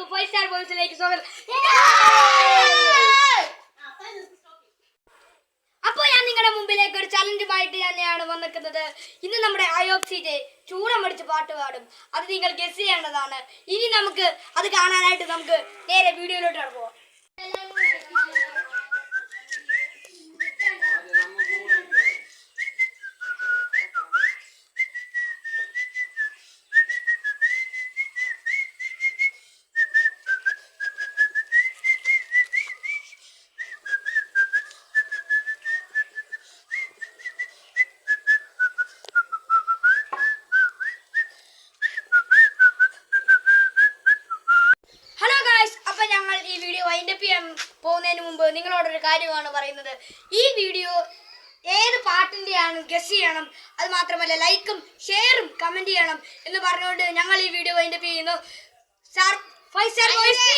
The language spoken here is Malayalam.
എല്ലാവർക്കും 5 സ്റ്റാർ ബോയ്സിലേക്ക് സ്വാഗതം. അപ്പോൾ ഞാൻ നിങ്ങളുടെ മുമ്പിലേക്ക് ഒരു ചലഞ്ചുമായിട്ട് തന്നെയാണ് വന്നിരിക്കുന്നത്. ഇന്ന് നമ്മുടെ IOPCJ ചൂടമടിച്ച് പാട്ട് പാടും. അത് നിങ്ങൾ ഗസ് ചെയ്യേണ്ടതാണ്. ഇനി നമുക്ക് അത് കാണാനായിട്ട് നമുക്ക് നേരെ വീഡിയോയിലോട്ട് പോകാം. പോകുന്നതിന് മുമ്പ് നിങ്ങളോടൊരു കാര്യമാണ് പറയുന്നത്. ഈ വീഡിയോ ഏത് പാട്ടിൻ്റെയാണ് ഗസ് ചെയ്യണം. അത് മാത്രമല്ല ലൈക്കും ഷെയറും കമൻറ്റ് ചെയ്യണം എന്ന് പറഞ്ഞുകൊണ്ട് ഞങ്ങൾ ഈ വീഡിയോ വൈൻഡപ്പ് ചെയ്യുന്നു. 5 സ്റ്റാർ ബോയ്സ്.